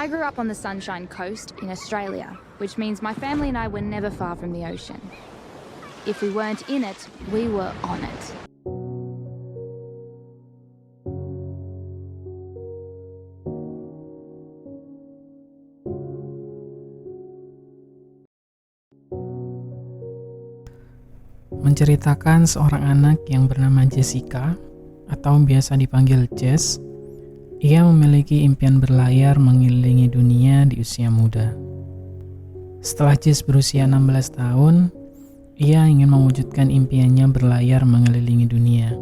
I grew up on the Sunshine Coast in Australia, which means my family and I were never far from the ocean. If we weren't in it, we were on it. Menceritakan seorang anak yang bernama Jessica, atau biasa dipanggil Jess. Ia memiliki impian berlayar mengelilingi dunia di usia muda. Setelah Jess berusia 16 tahun, ia ingin mewujudkan impiannya berlayar mengelilingi dunia.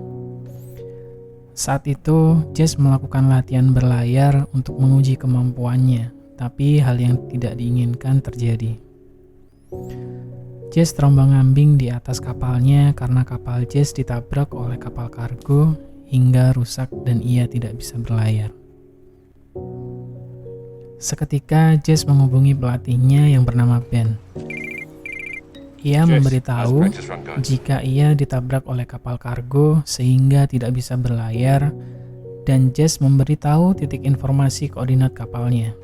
Saat itu, Jess melakukan latihan berlayar untuk menguji kemampuannya, tapi hal yang tidak diinginkan terjadi. Jess terombang-ambing di atas kapalnya karena kapal Jess ditabrak oleh kapal kargo hingga rusak dan ia tidak bisa berlayar. Seketika Jess menghubungi pelatihnya yang bernama Ben. Ia memberitahu jika ia ditabrak oleh kapal kargo sehingga tidak bisa berlayar, dan Jess memberitahu titik informasi koordinat kapalnya.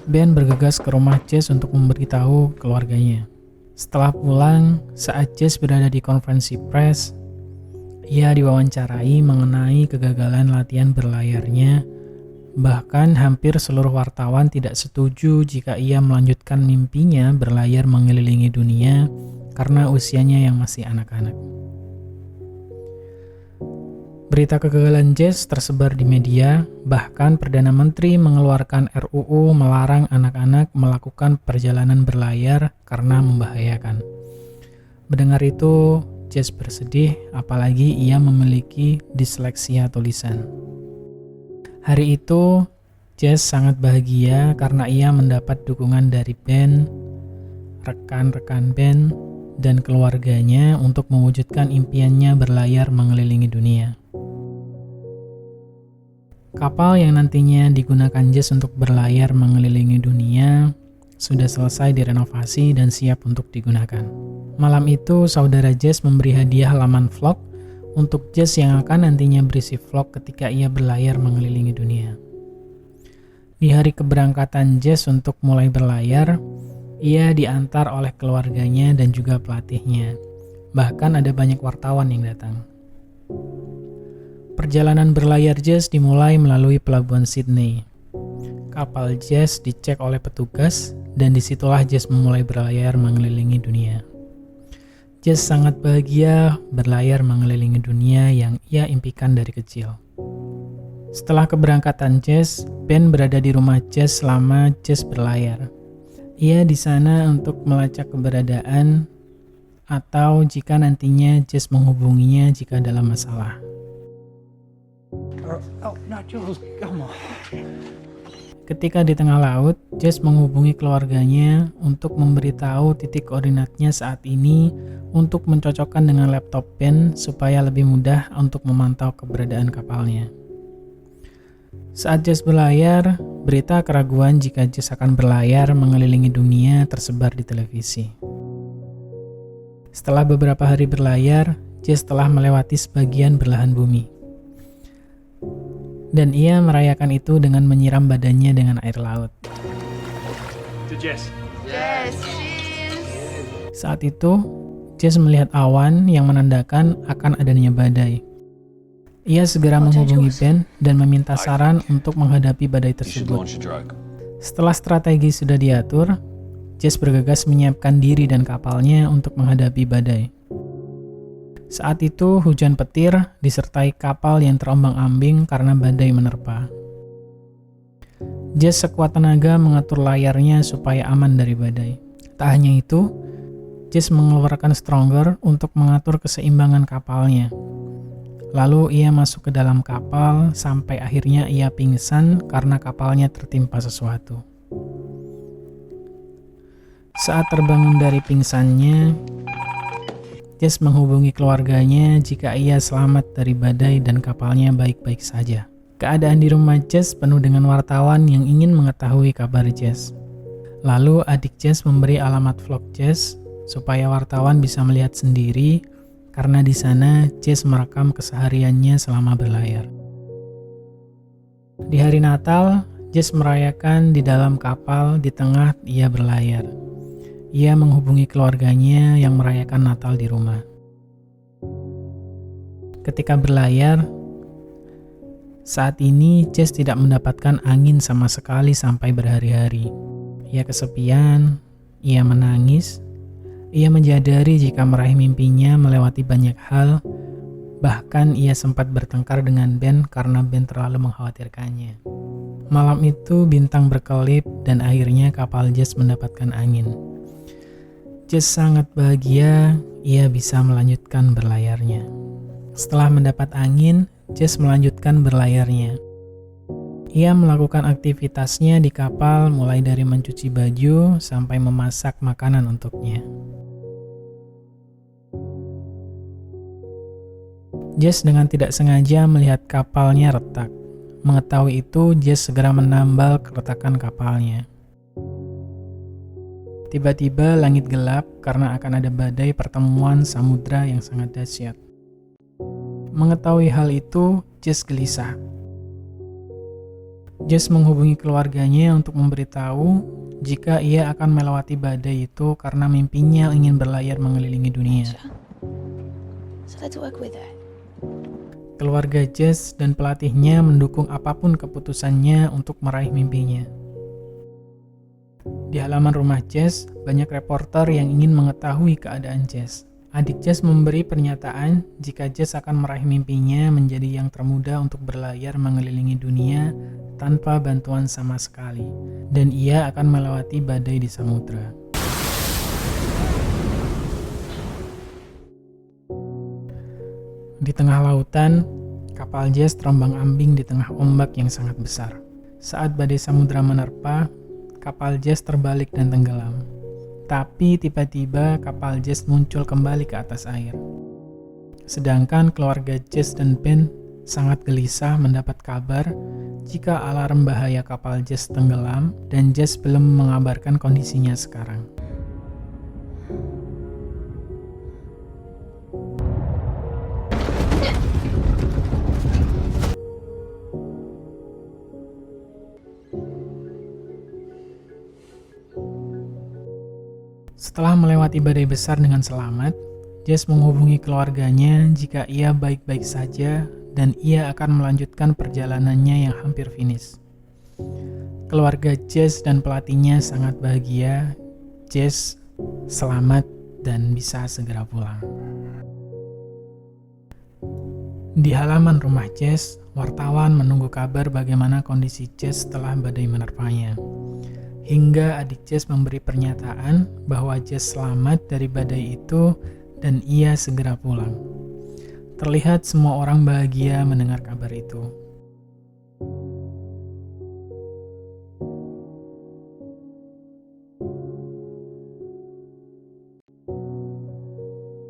Ben bergegas ke rumah Jess untuk memberitahu keluarganya. Setelah pulang, saat Jess berada di konferensi pers, ia diwawancarai mengenai kegagalan latihan berlayarnya. Bahkan hampir seluruh wartawan tidak setuju jika ia melanjutkan mimpinya berlayar mengelilingi dunia karena usianya yang masih anak-anak. Berita kegagalan Jess tersebar di media, bahkan Perdana Menteri mengeluarkan RUU melarang anak-anak melakukan perjalanan berlayar karena membahayakan. Mendengar itu, Jess bersedih, apalagi ia memiliki disleksia tulisan. Hari itu, Jess sangat bahagia karena ia mendapat dukungan dari Ben, rekan-rekan Ben, dan keluarganya untuk mewujudkan impiannya berlayar mengelilingi dunia. Kapal yang nantinya digunakan Jess untuk berlayar mengelilingi dunia sudah selesai direnovasi dan siap untuk digunakan. Malam itu, saudara Jess memberi hadiah halaman vlog untuk Jess yang akan nantinya berisi vlog ketika ia berlayar mengelilingi dunia. Di hari keberangkatan Jess untuk mulai berlayar, ia diantar oleh keluarganya dan juga pelatihnya. Bahkan ada banyak wartawan yang datang. Perjalanan berlayar Jess dimulai melalui pelabuhan Sydney. Kapal Jess dicek oleh petugas dan disitulah Jess memulai berlayar mengelilingi dunia. Jess sangat bahagia berlayar mengelilingi dunia yang ia impikan dari kecil. Setelah keberangkatan Jess, Ben berada di rumah Jess selama Jess berlayar. Ia di sana untuk melacak keberadaan atau jika nantinya Jess menghubunginya jika dalam masalah. Oh, no, Jules, come on. Ketika di tengah laut, Jess menghubungi keluarganya untuk memberitahu titik koordinatnya saat ini untuk mencocokkan dengan laptop Ben supaya lebih mudah untuk memantau keberadaan kapalnya. Saat Jess berlayar, berita keraguan jika Jess akan berlayar mengelilingi dunia tersebar di televisi. Setelah beberapa hari berlayar, Jess telah melewati sebagian belahan bumi. Dan ia merayakan itu dengan menyiram badannya dengan air laut. To Jess. Yes, cheers! Saat itu, Jess melihat awan yang menandakan akan adanya badai. Ia segera menghubungi Ben dan meminta saran untuk menghadapi badai tersebut. Setelah strategi sudah diatur, Jess bergegas menyiapkan diri dan kapalnya untuk menghadapi badai. Saat itu, hujan petir disertai kapal yang terombang-ambing karena badai menerpa. Jess sekuat tenaga mengatur layarnya supaya aman dari badai. Tak hanya itu, Jess mengeluarkan stronger untuk mengatur keseimbangan kapalnya. Lalu ia masuk ke dalam kapal sampai akhirnya ia pingsan karena kapalnya tertimpa sesuatu. Saat terbangun dari pingsannya, Jess menghubungi keluarganya jika ia selamat dari badai dan kapalnya baik-baik saja. Keadaan di rumah Jess penuh dengan wartawan yang ingin mengetahui kabar Jess. Lalu adik Jess memberi alamat vlog Jess supaya wartawan bisa melihat sendiri karena di sana Jess merekam kesehariannya selama berlayar. Di hari Natal, Jess merayakan di dalam kapal di tengah ia berlayar. Ia menghubungi keluarganya yang merayakan Natal di rumah. Ketika berlayar, saat ini Jess tidak mendapatkan angin sama sekali sampai berhari-hari. Ia kesepian, ia menangis, ia menyadari jika meraih mimpinya melewati banyak hal, bahkan ia sempat bertengkar dengan Ben karena Ben terlalu mengkhawatirkannya. Malam itu bintang berkelip dan akhirnya kapal Jess mendapatkan angin. Jess sangat bahagia, ia bisa melanjutkan berlayarnya. Setelah mendapat angin, Jess melanjutkan berlayarnya. Ia melakukan aktivitasnya di kapal mulai dari mencuci baju sampai memasak makanan untuknya. Jess dengan tidak sengaja melihat kapalnya retak. Mengetahui itu, Jess segera menambal keretakan kapalnya. Tiba-tiba langit gelap karena akan ada badai pertemuan samudra yang sangat dahsyat. Mengetahui hal itu, Jess gelisah. Jess menghubungi keluarganya untuk memberitahu jika ia akan melewati badai itu karena mimpinya ingin berlayar mengelilingi dunia. So let's work with it. Keluarga Jess dan pelatihnya mendukung apapun keputusannya untuk meraih mimpinya. Di halaman rumah Jess, banyak reporter yang ingin mengetahui keadaan Jess. Adik Jess memberi pernyataan jika Jess akan meraih mimpinya menjadi yang termuda untuk berlayar mengelilingi dunia tanpa bantuan sama sekali, dan ia akan melewati badai di samudra. Di tengah lautan, kapal Jess terombang-ambing di tengah ombak yang sangat besar. Saat badai samudra menerpa, kapal Jess terbalik dan tenggelam. Tapi tiba-tiba kapal Jess muncul kembali ke atas air. Sedangkan keluarga Jess dan Ben sangat gelisah mendapat kabar jika alarm bahaya kapal Jess tenggelam dan Jess belum mengabarkan kondisinya sekarang. Setelah melewati badai besar dengan selamat, Jess menghubungi keluarganya jika ia baik-baik saja dan ia akan melanjutkan perjalanannya yang hampir finish. Keluarga Jess dan pelatihnya sangat bahagia. Jess selamat dan bisa segera pulang. Di halaman rumah Jess, wartawan menunggu kabar bagaimana kondisi Jess setelah badai menerpanya. Hingga adik Jess memberi pernyataan bahwa Jess selamat dari badai itu dan ia segera pulang. Terlihat semua orang bahagia mendengar kabar itu.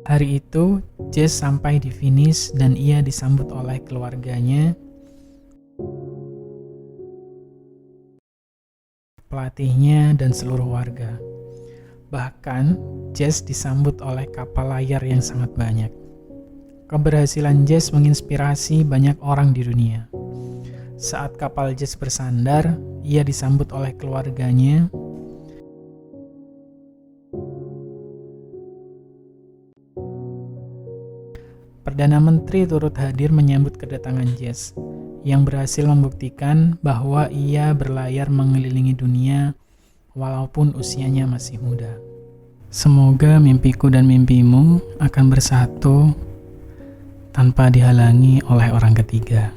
Hari itu, Jess sampai di finish dan ia disambut oleh keluarganya, pelatihnya, dan seluruh warga. Bahkan, Jess disambut oleh kapal layar yang sangat banyak. Keberhasilan Jess menginspirasi banyak orang di dunia. Saat kapal Jess bersandar, ia disambut oleh keluarganya, Perdana Menteri turut hadir menyambut kedatangan Jess, yang berhasil membuktikan bahwa ia berlayar mengelilingi dunia walaupun usianya masih muda. Semoga mimpiku dan mimpimu akan bersatu tanpa dihalangi oleh orang ketiga.